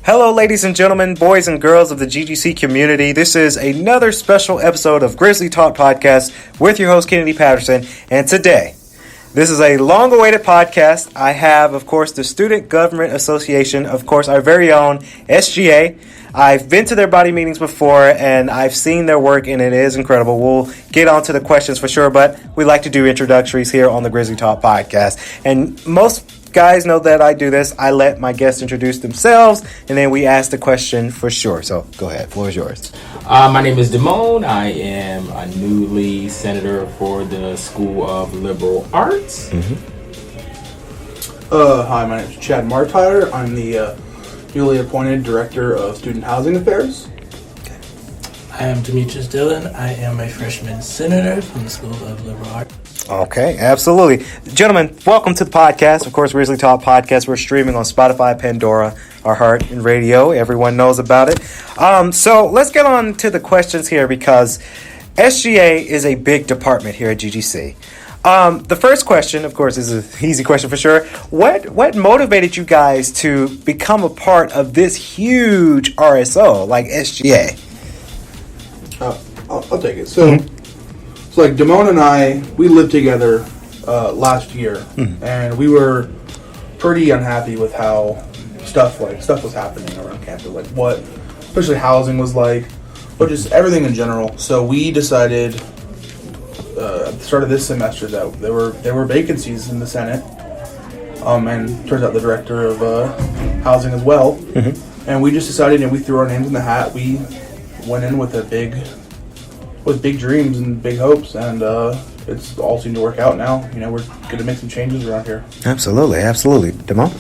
Hello, ladies and gentlemen, boys and girls of the GGC community. This is another special episode of Grizzly Talk Podcast with your host, Kennedy Patterson. And today, this is a long-awaited podcast. I have, of course, the Student Government Association, of course, our very own SGA. I've been to their body meetings before, and I've seen their work, and it is incredible. We'll get on to the questions for sure, but we like to do introductories here on the Grizzly Talk Podcast. And most guys know that I do this. I let my guests introduce themselves, and then we ask the question for sure. So go ahead. Floor is yours. My name is Damone. I am a newly senator for the School of Liberal Arts. Hi, my name is Chad Martyr. I'm the newly appointed Director of Student Housing Affairs. I am Demetrius Dillon. I am a freshman senator from the School of Liberal Arts. Okay, absolutely. Gentlemen, welcome to the podcast. Of course, Grizzly Talk Podcast. We're streaming on Spotify, Pandora, our heart, and radio. Everyone knows about it. So let's get on to the questions here because SGA is a big department here at GGC. The first question, of course, is an easy question for sure. What motivated you guys to become a part of this huge RSO like SGA? I'll take it. So like Damone and I, we lived together last year, and we were pretty unhappy with how stuff was happening around campus, like what, especially housing was like, but just everything in general. So we decided at the start of this semester that there were vacancies in the Senate, and turns out the director of housing as well, and we just decided, and we threw our names in the hat. We went in with big dreams and big hopes, and it's all seemed to work out now. You know, we're going to make some changes around here. Absolutely. Damone?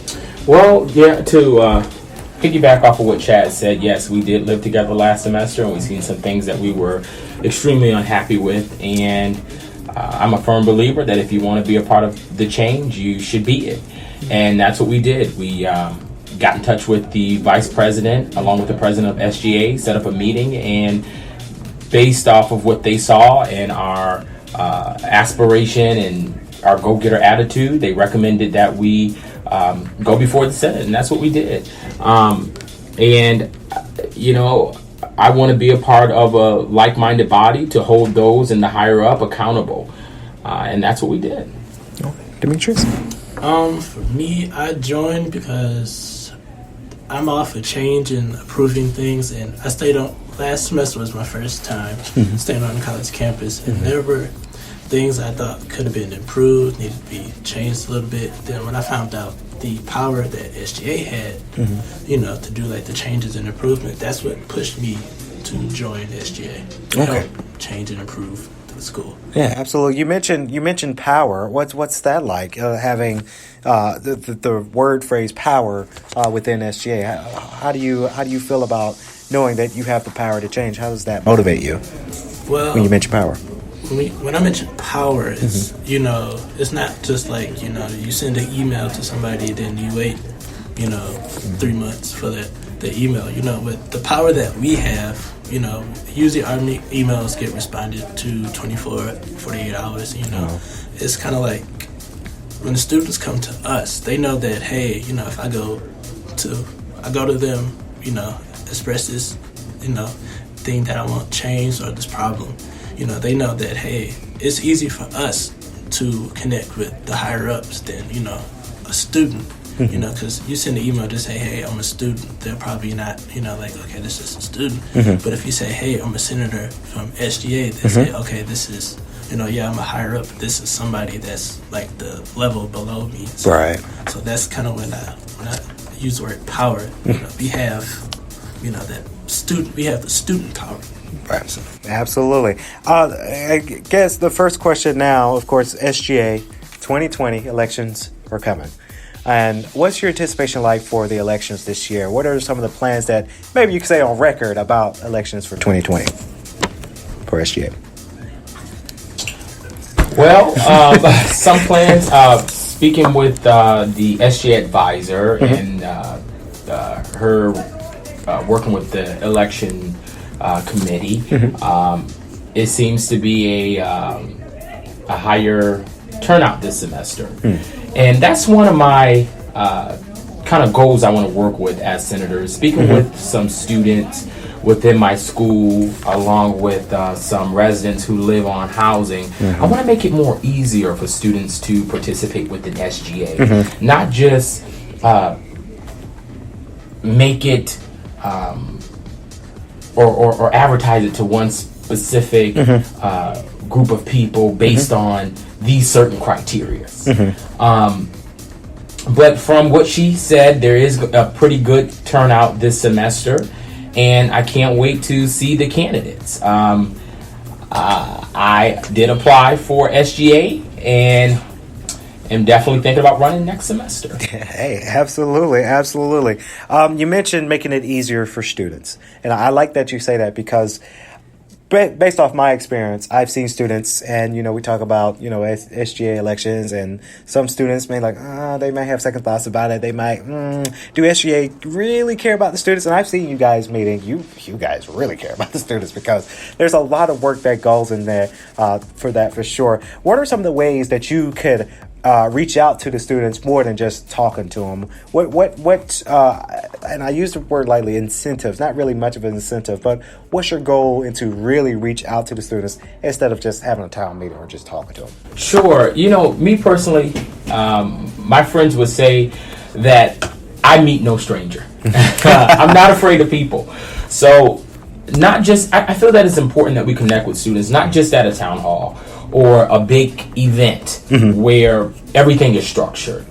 Well, yeah, to piggyback off of what Chad said, yes, we did live together last semester, and we've seen some things that we were extremely unhappy with, and I'm a firm believer that if you want to be a part of the change, you should be it. And that's what we did. We got in touch with the vice president, along with the president of SGA, set up a meeting, and based off of what they saw and our aspiration and our go-getter attitude, they recommended that we go before the Senate, and that's what we did. And, you know, I want to be a part of a like-minded body to hold those in the higher up accountable, and that's what we did. Demetrius? For me, I joined because I'm all for change and approving things, and I stayed on. Last semester was my first time staying on the college campus, and there were things I thought could have been improved, needed to be changed a little bit. Then when I found out the power that SGA had, you know, to do like the changes and improvement, that's what pushed me to join SGA to help change and improve the school. Yeah, absolutely. You mentioned power. What's that like? Having the word phrase power within SGA. How do you feel about knowing that you have the power to change? How does that motivate you? Well, when you mention power, when I mention power, it's you know, it's not just like, you know, you send an email to somebody, then you wait, you know, 3 months for the email. You know, with the power that we have, you know, usually our emails get responded to 48 hours. You know, it's kind of like when the students come to us, they know that, hey, you know, if I go to them, you know, express this, you know, thing that I want changed or this problem, you know, they know that, hey, it's easy for us to connect with the higher ups than, you know, a student, you know, because you send an email to say, hey, I'm a student, they're probably not, you know, like, okay, this is a student. But if you say, hey, I'm a senator from SGA, they say, okay, this is, you know, yeah, I'm a higher up, this is somebody that's like the level below me. So, right. So that's kind of when I use the word power, you know, we have, you know, we have the student power. Right. Absolutely. I guess the first question now, of course, SGA 2020 elections are coming. And what's your anticipation like for the elections this year? What are some of the plans that maybe you could say on record about elections for 2020 for SGA? Well, some plans. Speaking with the SGA advisor and her working with the election committee, it seems to be a higher turnout this semester, and that's one of my kind of goals I want to work with as senators. Speaking with some students within my school, along with some residents who live on housing, I want to make it more easier for students to participate with an SGA, not just make it or advertise it to one specific group of people based on these certain criteria. But from what she said, there is a pretty good turnout this semester, and I can't wait to see the candidates. I did apply for SGA and am definitely thinking about running next semester. Hey, absolutely. You mentioned making it easier for students, and I like that you say that because based off my experience, I've seen students, and we talk about SGA elections, and some students may they may have second thoughts about it. They might do SGA really care about the students? And I've seen you guys meeting. You guys really care about the students because there's a lot of work that goes in there for that, for sure. What are some of the ways that you could reach out to the students more than just talking to them? What and I use the word lightly, incentives, not really much of an incentive, but what's your goal into really reach out to the students instead of just having a town meeting or just talking to them? Sure. Me personally, my friends would say that I meet no stranger. I'm not afraid of people. So I feel that it's important that we connect with students, not just at a town hall or a big event where everything is structured,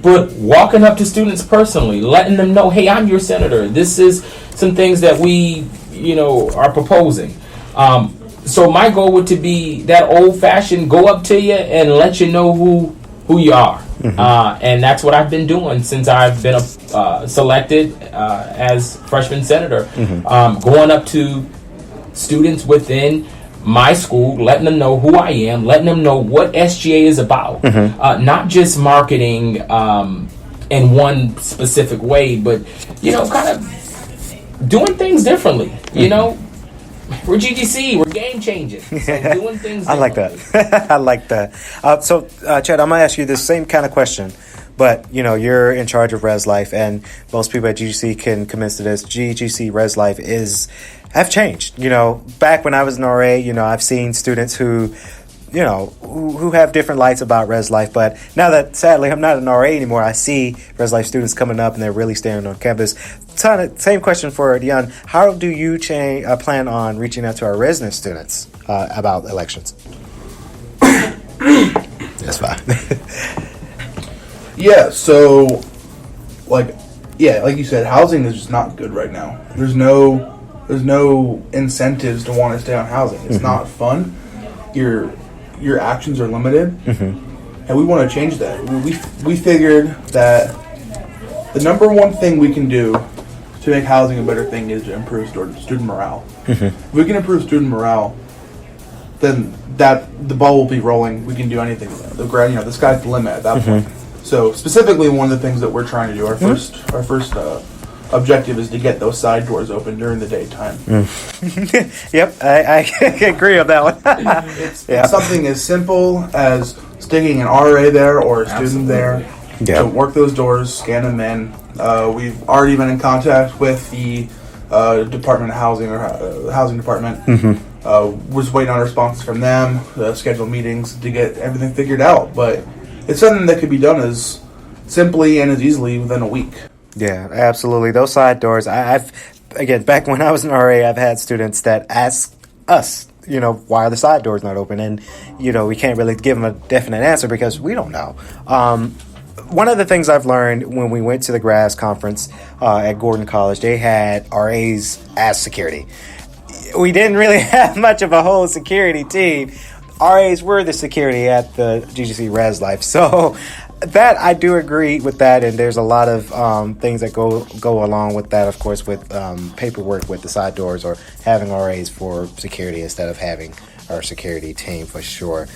but walking up to students personally, letting them know, hey, I'm your senator. This is some things that we, are proposing. So my goal would to be that old-fashioned go up to you and let you know who you are. And that's what I've been doing since I've been selected as freshman senator, going up to students within my school, letting them know who I am, letting them know what SGA is about, not just marketing in one specific way, but kind of doing things differently. We're GTC, we're game changing, so doing things differently. I like that. I like that. So, Chad, I'm gonna ask you this same kind of question. But, you're in charge of Res Life, and most people at GGC can commence to this. GGC Res Life have changed. Back when I was an RA, I've seen students who have different lights about Res Life. But now that, sadly, I'm not an RA anymore, I see Res Life students coming up, and they're really standing on campus. Same question for Dion. How do you plan on reaching out to our resident students about elections? That's fine. Yeah, so, like you said, housing is just not good right now. There's no incentives to want to stay on housing. It's not fun. Your actions are limited, and we want to change that. We figured that the number one thing we can do to make housing a better thing is to improve student morale. If we can improve student morale, then the ball will be rolling. We can do anything. The sky's the limit at that point. So specifically, one of the things that we're trying to do, our first objective is to get those side doors open during the daytime. Yep, I agree on that one. It's something as simple as sticking an RA there or a student there to work those doors, scan them in. We've already been in contact with the Department of Housing or Housing Department. We're just waiting on responses from them, schedule meetings to get everything figured out. But it's something that could be done as simply and as easily within a week. Yeah, absolutely. Those side doors, back when I was an RA, I've had students that ask us, why are the side doors not open? And, we can't really give them a definite answer because we don't know. One of the things I've learned when we went to the GRAS conference at Gordon College, they had RAs as security. We didn't really have much of a whole security team. RAs were the security at the GGC Res Life. So that I do agree with that, and there's a lot of things that go along with that, of course, with paperwork with the side doors or having RAs for security instead of having our security team for sure.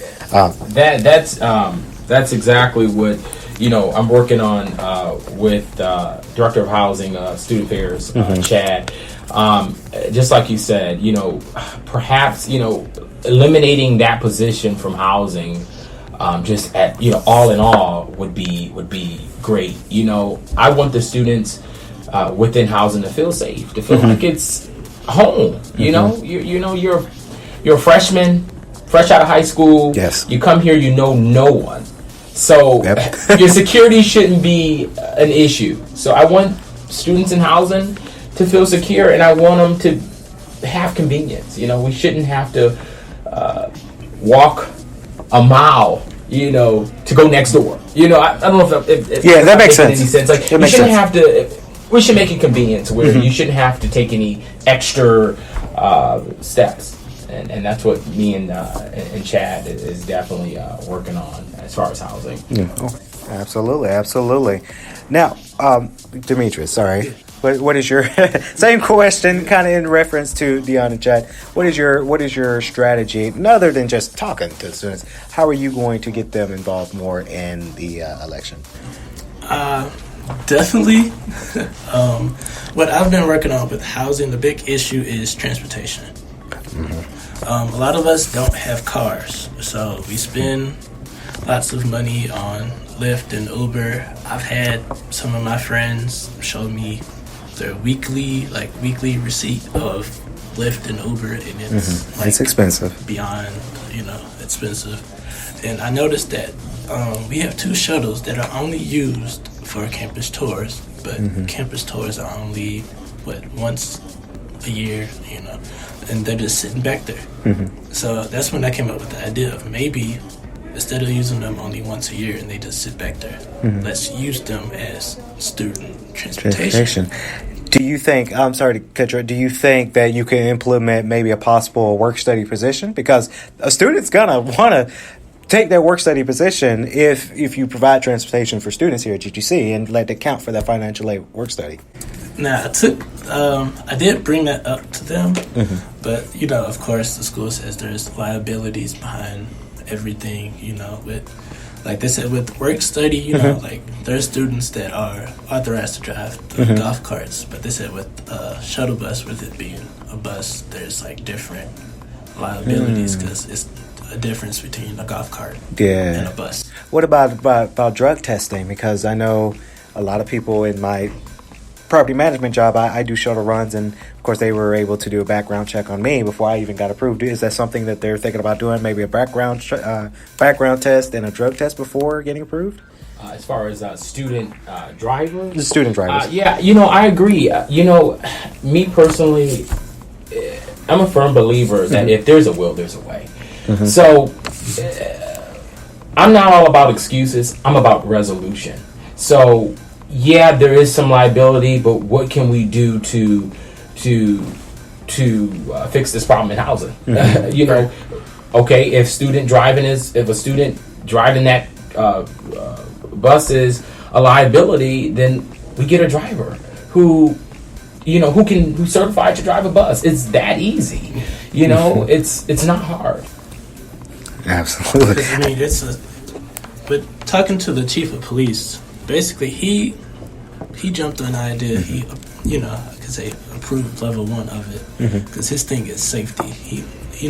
That's exactly what I'm working on with Director of Housing, Student Affairs, Chad. Just like you said, perhaps eliminating that position from housing, just at all in all would be great. I want the students within housing to feel safe, to feel like it's home. You're a freshman, fresh out of high school. Yes. You come here, no one. So your security shouldn't be an issue. So I want students in housing to feel secure, and I want them to have convenience. We shouldn't have to walk a mile, to go next door. I don't know if that makes sense. Any sense. Like you shouldn't have to. We should make it convenient to where you shouldn't have to take any extra steps. And that's what me and Chad is definitely working on as far as housing. Yeah. Oh, absolutely. Now, Demetrius, sorry. What is your same question, kind of in reference to Dion and Chad? What is your strategy, other than just talking to students? How are you going to get them involved more in the election? Definitely. What I've been working on with housing, the big issue is transportation. A lot of us don't have cars, so we spend lots of money on Lyft and Uber. I've had some of my friends show me their weekly receipt of Lyft and Uber, and it's expensive. Beyond, expensive. And I noticed that we have 2 shuttles that are only used for campus tours, but campus tours are only once a year, and they're just sitting back there. So that's when I came up with the idea of maybe instead of using them only once a year and they just sit back there, let's use them as student transportation. Do you think, I'm sorry to cut you, do you think that you can implement maybe a possible work-study position? Because a student's going to want to take their work-study position if you provide transportation for students here at GTC and let it count for that financial aid work-study. Now, I did bring that up to them, but, of course, the school says there's liabilities behind everything, with, like they said, with work-study, like there's students that are authorized to drive the golf carts, but they said with shuttle bus, with it being a bus, there's, different liabilities because it's a difference between a golf cart and a bus. What about drug testing? Because I know a lot of people in my property management job, I do shuttle runs, and of course they were able to do a background check on me before I even got approved. Is that something that they're thinking about doing? Maybe a background test and a drug test before getting approved? As far as student drivers? The student drivers. I agree. Me personally, I'm a firm believer that if there's a will, there's a way. So I'm not all about excuses. I'm about resolution. So yeah, there is some liability, but what can we do to fix this problem in housing? Okay, if a student driving that bus is a liability, then we get a driver who's certified to drive a bus. It's that easy. It's not hard. Absolutely. I mean, but talking to the chief of police, basically he jumped on the idea. He, I could say approved level 1 of it because his thing is safety. He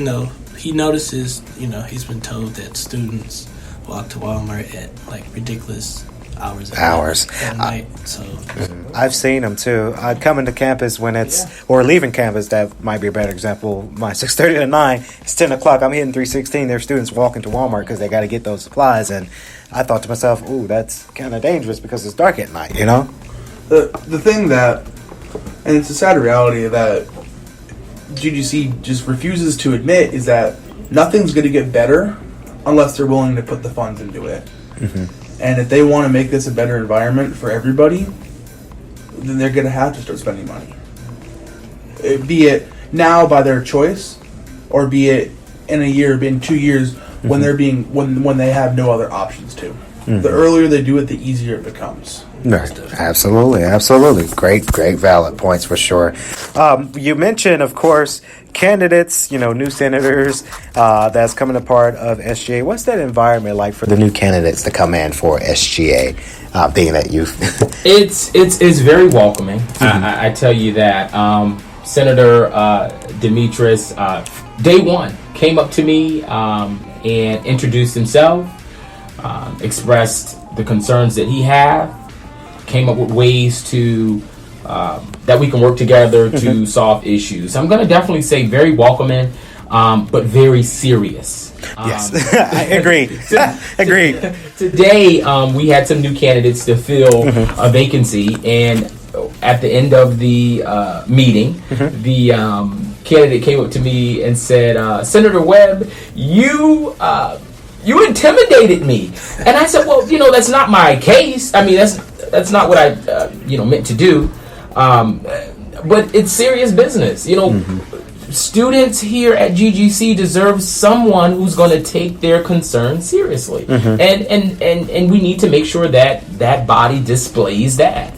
notices. He's been told that students walk to Walmart at ridiculous hours at night. So I've seen them too. I'd come into campus when or leaving campus. That might be a better example. My 6:30 to 9. It's 10 o'clock. I'm hitting 316. There's students walking to Walmart because they got to get those supplies. And I thought to myself, "Ooh, that's kind of dangerous because it's dark at night." The thing that, and it's a sad reality that GGC just refuses to admit, is that nothing's going to get better unless they're willing to put the funds into it. And if they want to make this a better environment for everybody, then they're going to have to start spending money. Be it now by their choice, or be it in a year, in 2 years when they're when they have no other options to. the earlier they do it, the easier it becomes. Right. Absolutely. Great, valid points for sure. You mentioned, of course, candidates, new senators that's coming a part of SGA. What's that environment like for the new candidates to come in for SGA, being that youth? It's very welcoming. I tell you that. Senator Demetrius, day one, came up to me and introduced himself, expressed the concerns that he had, came up with ways to that we can work together to solve issues. I'm going to definitely say very welcoming, but very serious. Yes, I agree. Agreed. Today, we had some new candidates to fill a vacancy, and at the end of the meeting, the candidate came up to me and said, Senator Webb, you intimidated me. And I said, well, that's not my case. I mean, that's not what I meant to do. But it's serious business. Students here at GGC deserve someone who's going to take their concerns seriously. And we need to make sure that body displays that.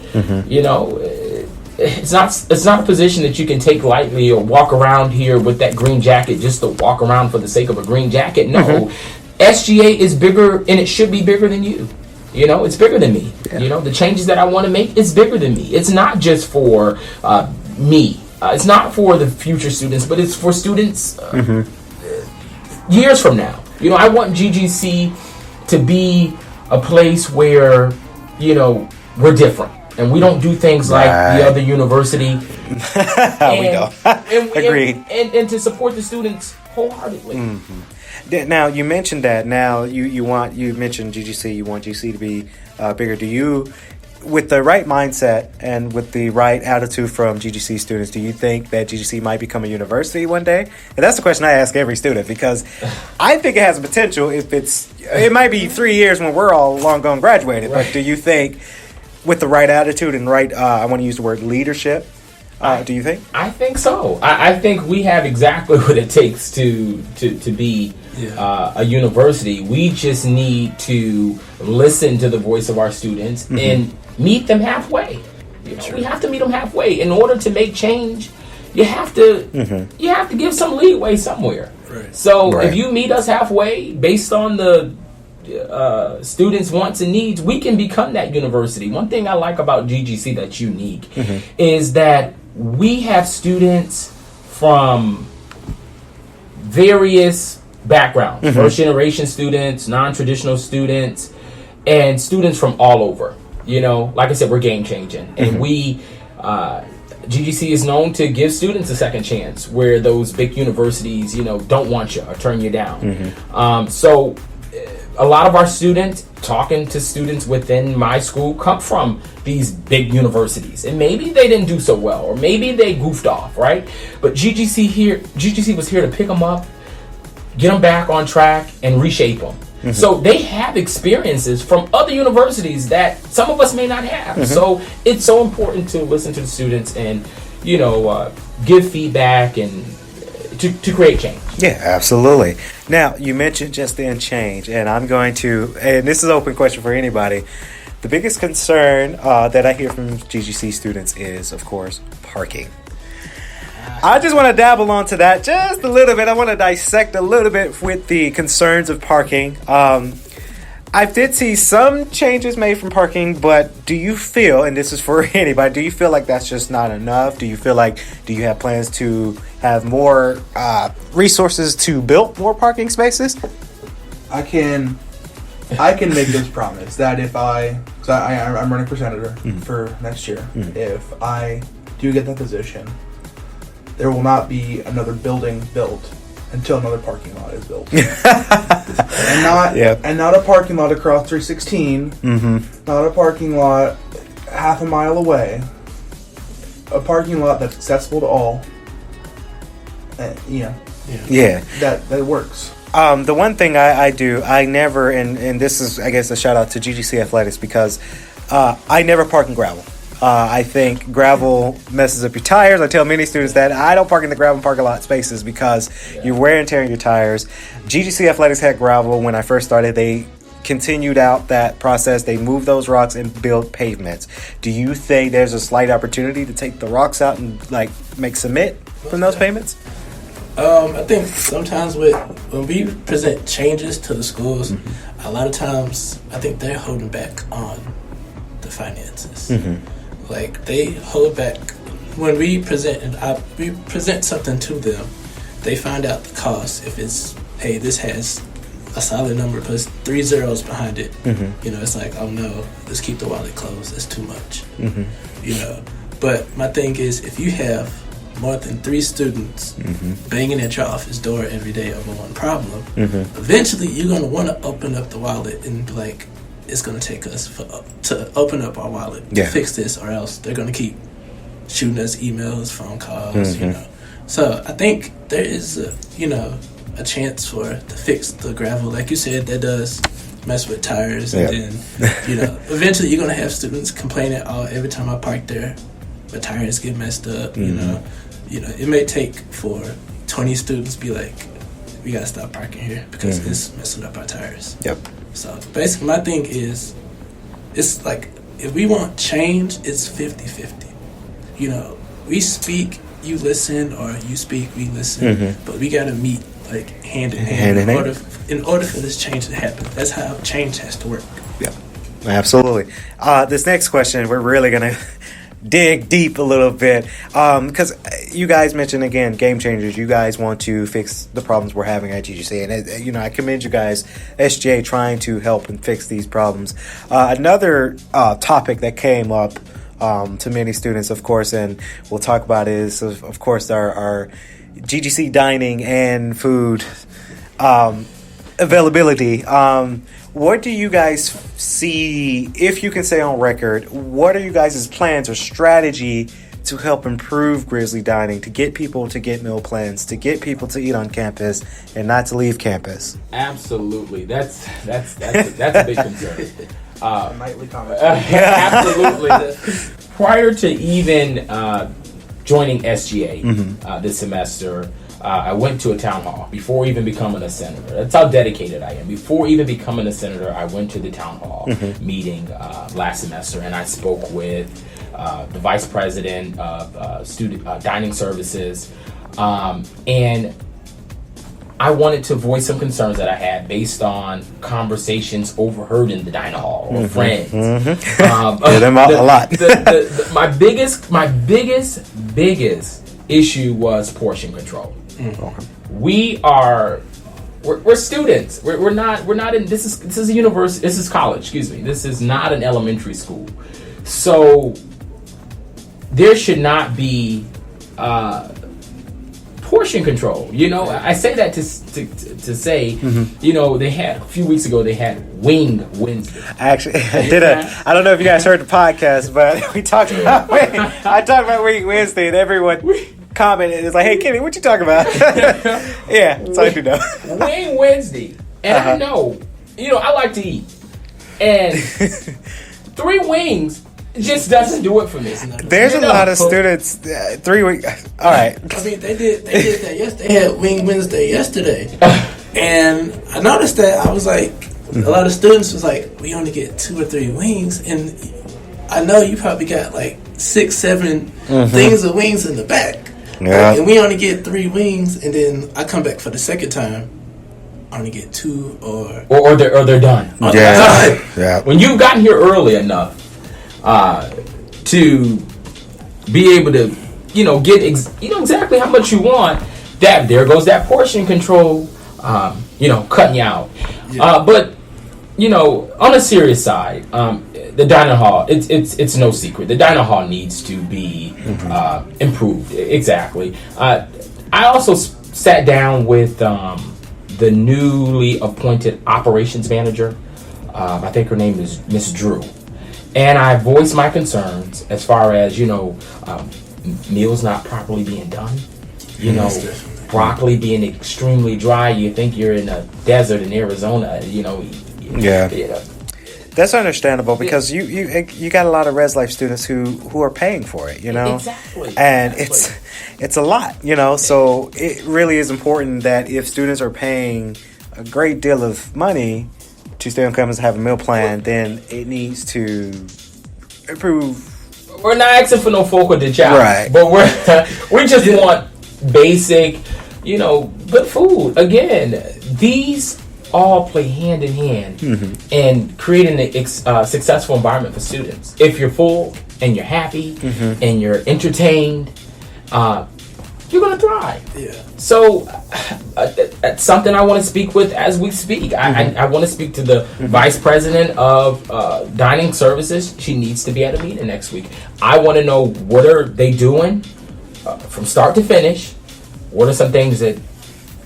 It's not a position that you can take lightly or walk around here with that green jacket just to walk around for the sake of a green jacket. No, SGA is bigger, and it should be bigger than you. It's bigger than me. Yeah. The changes that I want to make, it's bigger than me. It's not just for me. It's not for the future students, but it's for students years from now. I want GGC to be a place where, we're different. And we don't do things like the other university. We don't. Agreed. And to support the students wholeheartedly. Now, you mentioned that. Now, you mentioned GGC. You want GC to be bigger. Do you, with the right mindset and with the right attitude from GGC students, do you think that GGC might become a university one day? And that's the question I ask every student, because I think it has potential. It might be 3 years when we're all long gone graduated. Right. But do you think, with the right attitude and right, I want to use the word leadership, do you think? I think so. I think we have exactly what it takes to be a university. We just need to listen to the voice of our students and meet them halfway. We have to meet them halfway. In order to make change, you have to give some leeway somewhere. Right. So if you meet us halfway based on the students' wants and needs, we can become that university. One thing I like about GGC that's unique is that we have students from various backgrounds, first generation students, non-traditional students, and students from all over. Like I said, we're game changing, and we GGC is known to give students a second chance where those big universities don't want you or turn you down. So a lot of our students, talking to students within my school, come from these big universities, and maybe they didn't do so well, or maybe they goofed off, right? But GGC was here to pick them up, get them back on track, and reshape them. So they have experiences from other universities that some of us may not have. So it's so important to listen to the students and give feedback and to create change. Yeah, absolutely. Now, you mentioned just then change, and I'm going to, and this is an open question for anybody. The biggest concern that I hear from GGC students is, of course, parking. I just want to dabble onto that just a little bit. I want to dissect a little bit with the concerns of parking. I did see some changes made from parking, but do you feel, and this is for anybody, do you feel like that's just not enough? Do you have plans to have more resources to build more parking spaces? I can make this promise that if I'm running for senator for next year, if I do get that position, there will not be another building built until another parking lot is built. and not a parking lot across 316, not a parking lot half a mile away, a parking lot that's accessible to all. That works. The one thing I do, I never, and this is, I guess, a shout out to GGC Athletics, because I never park in gravel. I think gravel messes up your tires. I tell many students that I don't park in the gravel parking lot spaces because you're wear and tearing your tires. GGC Athletics had gravel when I first started. They continued out that process. They moved those rocks and built pavements. Do you think there's a slight opportunity to take the rocks out and like make cement from those pavements? I think sometimes when we present changes to the schools, a lot of times I think they're holding back on the finances. Like they hold back when we present something to them. They find out the cost. If it's, hey, this has a solid number plus 3 zeros behind it. It's like, oh no, let's keep the wallet closed. That's too much. But my thing is, if you have more than 3 students banging at your office door every day over one problem, eventually you're going to want to open up the wallet and be like, it's going to take us to open up our wallet to fix this, or else they're going to keep shooting us emails, phone calls, So I think there is a chance to fix the gravel. Like you said, that does mess with tires, and then eventually you're going to have students complaining, oh, every time I park there, the tires get messed up. It may take for 20 students be like, we gotta stop parking here because it's messing up our tires. So basically my thing is, it's like, if we want change, it's 50-50. We speak, you listen, or you speak, we listen, but we gotta meet like hand in hand in order for this change to happen. That's how change has to work. Absolutely. This next question, we're really gonna dig deep a little bit, because you guys mentioned, again, game changers. You guys want to fix the problems we're having at GGC, and I commend you guys, SGA, trying to help and fix these problems. Another topic that came up to many students, of course, and we'll talk about is, of course, our GGC dining and food availability. What do you guys see, if you can say on record, what are you guys' plans or strategy to help improve Grizzly Dining, to get people to get meal plans, to get people to eat on campus and not to leave campus? Absolutely. That's a big concern. Nightly comment. Absolutely. Prior to even joining SGA this semester, I went to a town hall before even becoming a senator. That's how dedicated I am. Before even becoming a senator, I went to the town hall meeting last semester, and I spoke with the vice president of student dining services, and I wanted to voice some concerns that I had based on conversations overheard in the dining hall or friends. Them out a lot. My biggest issue was portion control. We're students. We're not in this is a university. This is college. Excuse me. This is not an elementary school. So there should not be portion control. I say that to say, they had a few weeks ago. They had Wing Wednesday. Actually, I don't know if you guys heard the podcast, but we talked about Wing. I talked about Wing Wednesday, and everyone commented. It's like, hey, Kenny, what you talking about? Yeah, so I do know. Wing Wednesday, and I know, I like to eat, and 3 wings just doesn't do it for me. There's a lot of students. 3 weeks. All right. I mean, they did that yesterday. They had Wing Wednesday yesterday, and I noticed that. I was like, a lot of students was like, we only get 2 or 3 wings, and I know you probably got like 6, 7 things of wings in the back. Yeah. And we only get 3 wings, and then I come back for the second time. I only get 2 or they're done. Yeah. When you've gotten here early enough to be able to, get exactly how much you want, there goes that portion control, cutting you out. Yeah. But on a serious side, the dining hall, it's no secret. The dining hall needs to be improved. Exactly. I also sat down with the newly appointed operations manager. I think her name is Miss Drew. And I voiced my concerns as far as, meals not properly being done. Broccoli being extremely dry. You think you're in a desert in Arizona, Yeah. That's understandable because you got a lot of Res Life students who are paying for it, Exactly. And it's a lot, so it really is important that if students are paying a great deal of money to stay on campus and have a meal plan, then it needs to improve. We're not asking for no focal de job, Right. but we just want basic, good food. Again, these all play hand in hand in creating a successful environment for students. If you're full and you're happy and you're entertained, you're going to thrive. Yeah. So that's something I want to speak with as we speak. I want to speak to the vice president of dining services. She needs to be at a meeting next week. I want to know, what are they doing from start to finish? What are some things that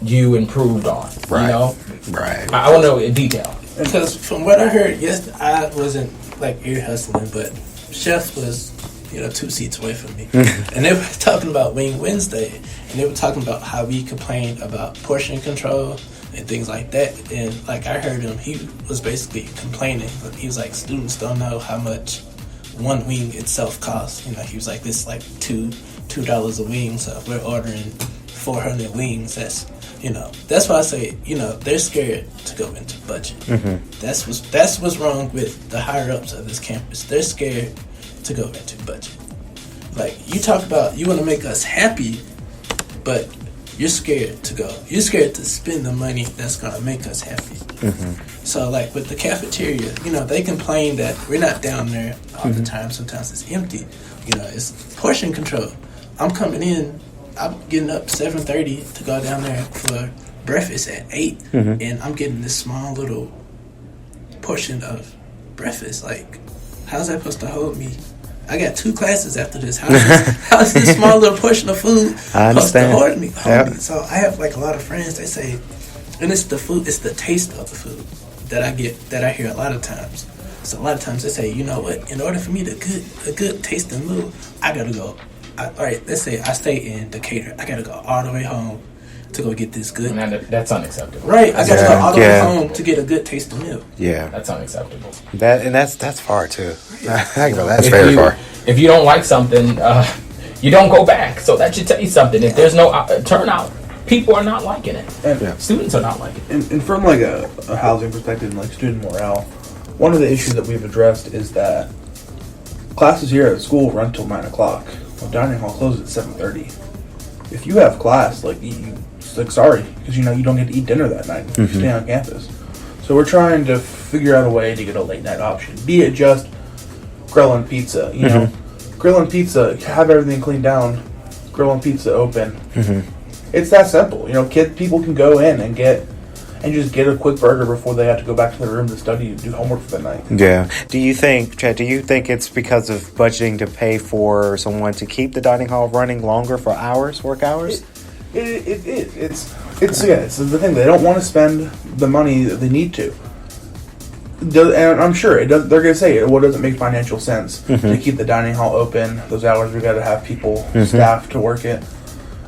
you improved on? Right. Right. I want to know in detail. Because from what I heard, yes, I wasn't like ear hustling, but Chef was 2 seats away from me. And they were talking about Wing Wednesday, and they were talking about how we complained about portion control and things like that. And like I heard him, he was basically complaining. He was like, students don't know how much one wing itself costs. He was like, this is like $2 a wing, so if we're ordering 400 wings, that's why I say, they're scared to go into budget. That's what's wrong with the higher ups of this campus. They're scared to go into budget. Like, you talk about you want to make us happy, but you're scared to go. You're scared to spend the money that's going to make us happy. So, like, with the cafeteria, they complain that we're not down there all the time. Sometimes it's empty. It's portion control. I'm coming in, I'm getting up 7:30 to go down there for breakfast at 8, and I'm getting this small little portion of breakfast. Like, how's that supposed to hold me? I got 2 classes after this. How's this small little portion of food supposed to hold me? So I have like a lot of friends. They say, and it's the food, it's the taste of the food that I hear a lot of times. So a lot of times they say, you know what? In order for me to get a good tasting meal, I gotta go. All right, let's say I stay in Decatur. I gotta go all the way home to go get this good. That's unacceptable. Right, I gotta go all the way home to get a good tasting meal. Yeah, that's unacceptable. That's far too. That's very far. If you don't like something, you don't go back. So that should tell you something. If there's no turnout, people are not liking it. And students are not liking it. And from like a housing perspective and like student morale, one of the issues that we've addressed is that classes here at school run till 9 o'clock. Well, dining hall closes at 7:30. If you have class, sorry, because you don't get to eat dinner that night if you stay on campus. So we're trying to figure out a way to get a late night option, be it just grilling pizza. Grilling pizza, have everything cleaned down, grilling pizza open. It's that simple. People can go in and just get a quick burger before they have to go back to their room to study and do homework for the night. Yeah. Do you think it's because of budgeting to pay for someone to keep the dining hall running longer for work hours? It is. It's the thing. They don't want to spend the money that they need to. And I'm sure they're going to say, well, it doesn't make financial sense to keep the dining hall open. Those hours we got to have people, staff to work it.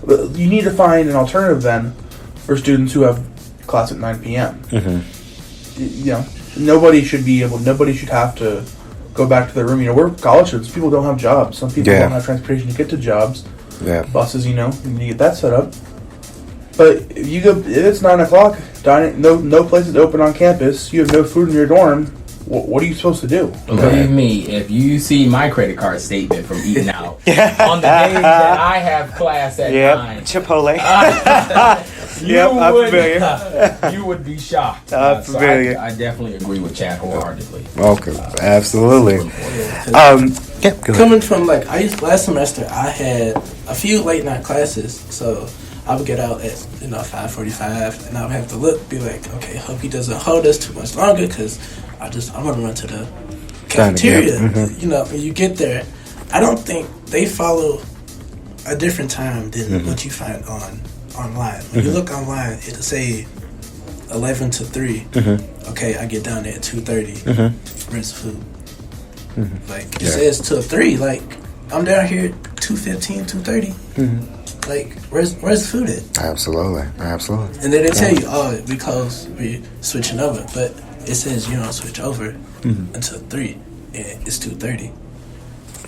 But you need to find an alternative then for students who have class at 9 p.m. Nobody should have to go back to their room. We're college students. People don't have jobs. Some people don't have transportation to get to jobs. Yeah. Buses, you need to get that set up. But if it's 9 o'clock, no place is open on campus, you have no food in your dorm, what are you supposed to do? Believe me, if you see my credit card statement from eating out, on the days that I have class at 9. Chipotle. You would be shocked. I'm familiar. So I definitely agree with Chad wholeheartedly. Okay, absolutely. Coming from last semester, I had a few late night classes, so I would get out at 5:45, and I would have to be like, okay, hope he doesn't hold us too much longer, because I'm gonna run to the cafeteria. When you get there, I don't think they follow a different time than what you find online. When you look online, it'll say 11 to 3. Okay, I get down there at 2:30. Where's the food? It says till 3. I'm down here at 2:15, 2:30. Where's the food at? Absolutely. And then they tell you, we're switching over, but it says you don't switch over until 3, and it's 2:30.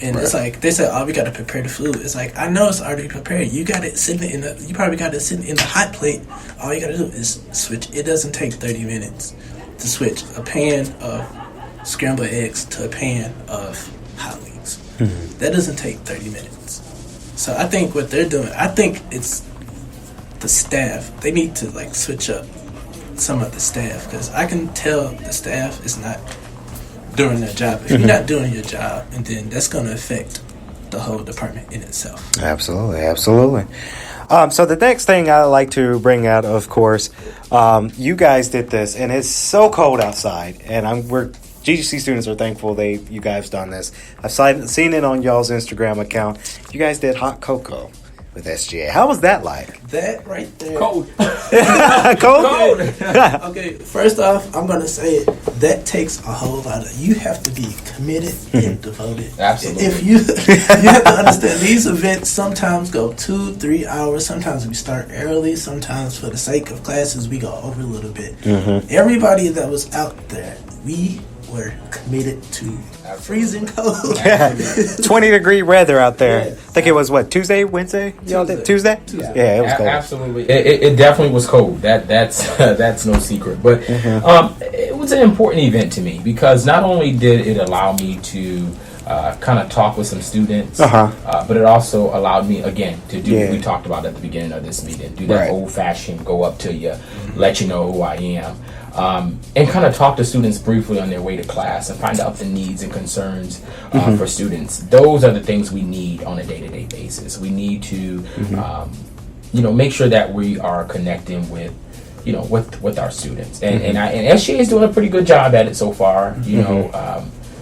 And it's they say, we got to prepare the food. It's I know it's already prepared. You got it sitting you probably got it sitting in the hot plate. All you got to do is switch. It doesn't take 30 minutes. to switch a pan of scrambled eggs to a pan of hot wings. That doesn't take 30 minutes. So I think what they're doing, I think it's the staff. They need to like switch up some of the staff, because I can tell the staff is not doing their job. If you're not doing your job, and then that's going to affect the whole department in itself. Absolutely. So the next thing I like to bring out, of course, you guys did this, and it's so cold outside, and we're GGC students are thankful you guys done this. I've seen it on y'all's Instagram account. You guys did hot cocoa with SGA. How was that like? That right there. Cold. Cold? Okay, first off, I'm going to say it. That takes a whole lot of... You have to be committed and devoted. Absolutely. If you have to understand, these events sometimes go 2-3 hours. Sometimes we start early. Sometimes for the sake of classes, we go over a little bit. Everybody that was out there, we were committed to freezing cold. 20-degree weather out there. I think it was, Tuesday, Wednesday? Y'all did Tuesday? Yeah, it was cold. Absolutely. It definitely was cold. That's no secret. But it was an important event to me, because not only did it allow me to kind of talk with some students, but it also allowed me, again, to do what we talked about at the beginning of this meeting. Do that old-fashioned, go up to you, let you know who I am. And kind of talk to students briefly on their way to class and find out the needs and concerns for students. Those are the things we need on a day-to-day basis. We need to, make sure that we are connecting with, with our students. And SGA is doing a pretty good job at it so far.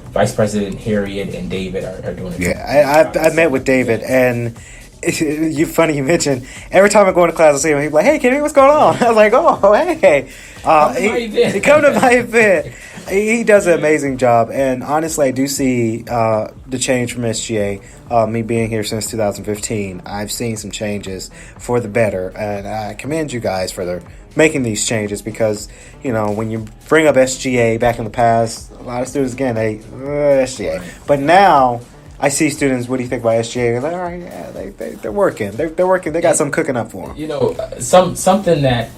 Vice President Harriet and David are doing a good job. I met with David, and funny you mentioned, every time I go into class I see him, he's like, "Hey Kenny, what's going on?" I was like, "Oh, hey, come to my event." He does an amazing job, and honestly I do see the change from SGA. Me being here since 2015, I've seen some changes for the better, and I commend you guys for making these changes, because when you bring up SGA back in the past, a lot of students again SGA, but now I see students, what do you think about SGA? They're like, all right, yeah, they're working. They're working. They got something cooking up for them. Something that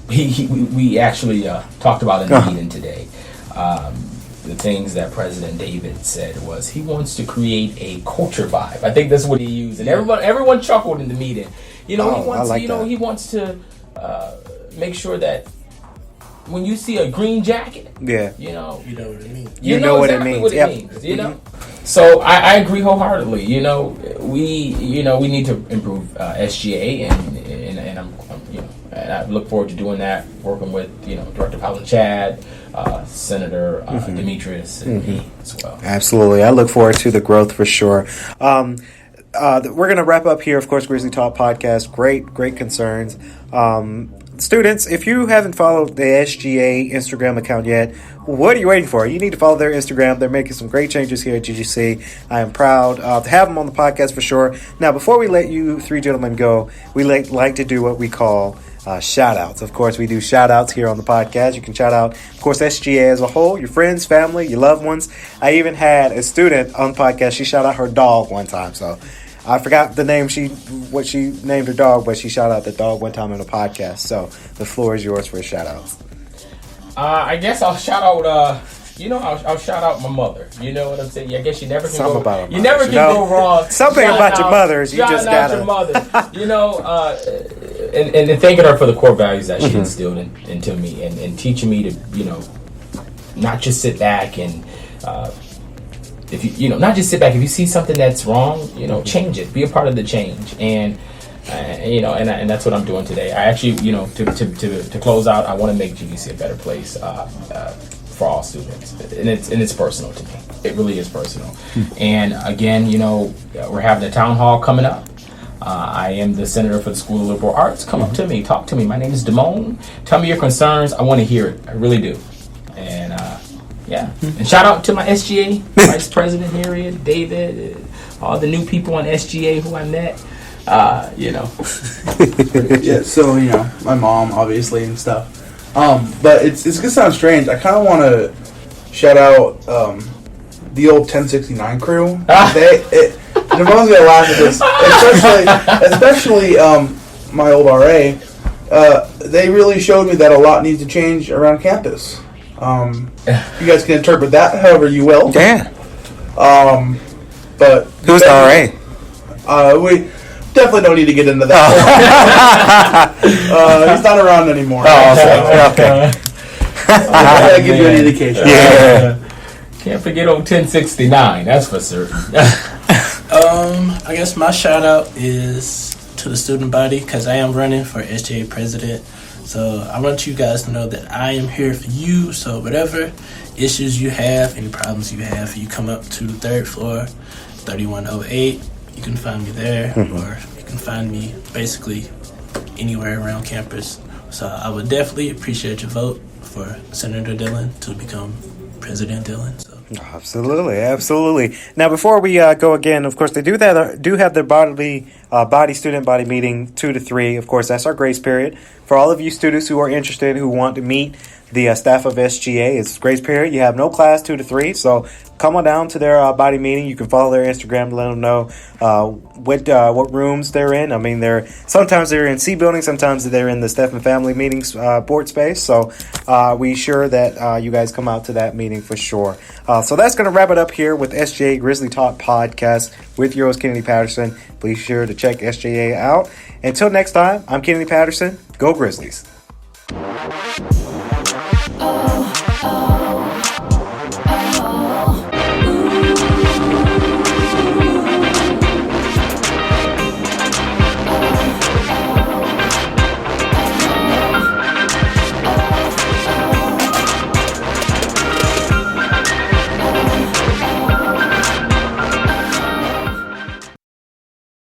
we actually talked about in the meeting today. The things that President David said was he wants to create a culture vibe. I think that's what he used, and everyone chuckled in the meeting. He wants to make sure that when you see a green jacket, you know what it means. You know exactly what it means. So I agree wholeheartedly. We need to improve SGA, and I'm and I look forward to doing that, working with Director Powell and Chad, Senator Demetrius, and me as well. Absolutely, I look forward to the growth for sure. We're going to wrap up here, of course, Grizzly Talk Podcast. Great concerns. Students, if you haven't followed the SGA Instagram account yet, what are you waiting for? You need to follow their Instagram. They're making some great changes here at GGC. I am proud to have them on the podcast for sure. Now, before we let you three gentlemen go, we like to do what we call shout-outs. Of course, we do shout-outs here on the podcast. You can shout out, of course, SGA as a whole, your friends, family, your loved ones. I even had a student on the podcast. She shouted out her dog one time, so I forgot the name what she named her dog, but she shouted out the dog one time on the podcast. So the floor is yours for shout-outs. I guess I'll shout out. I'll shout out my mother. You know what I'm saying? I guess you never can go wrong. Something about your mothers. You just gotta. Your mother. And thanking her for the core values that she instilled into me, and teaching me to not just sit back and. If you not just sit back. If you see something that's wrong, change it. Be a part of the change, and and that's what I'm doing today. I actually, to close out, I want to make GDC a better place for all students, and it's personal to me. It really is personal. And again, we're having a town hall coming up. I am the senator for the School of Liberal Arts. Come up to me, talk to me. My name is Damone. Tell me your concerns. I want to hear it. I really do. And and shout out to my SGA Vice President Harriet, David, all the new people on SGA who I met. Yeah, so my mom obviously and stuff. But it's gonna sound strange. I kind of want to shout out the old 1069 crew. Damone's gonna laugh at this, especially my old RA. they really showed me that a lot needs to change around campus. You guys can interpret that however you will. Yeah. But who's the RA? We definitely don't need to get into that. He's not around anymore. Oh, okay. That gives you an indication. Yeah. Can't forget old 1069. That's for certain. I guess my shout out is to the student body because I am running for SGA president. So I want you guys to know that I am here for you. So whatever issues you have, any problems you have, you come up to the third floor, 3108. You can find me there, or you can find me basically anywhere around campus. So I would definitely appreciate your vote for Senator Dillon to become President Dillon. So. Absolutely. Now, before we go again, of course, they do have their student body meeting 2 to 3. Of course, that's our grace period for all of you students who are interested, who want to meet the staff of SGA. It's grace period. You have no class 2 to 3, so come on down to their body meeting. You can follow their Instagram to let them know what rooms they're in. I mean, sometimes they're in C building, sometimes they're in the staff and family meetings board space. So we sure that you guys come out to that meeting for sure. So that's going to wrap it up here with SGA Grizzly Talk Podcast with your host Kennedy Patterson. Be sure to check SGA out. Until next time, I'm Kennedy Patterson. Go Grizzlies.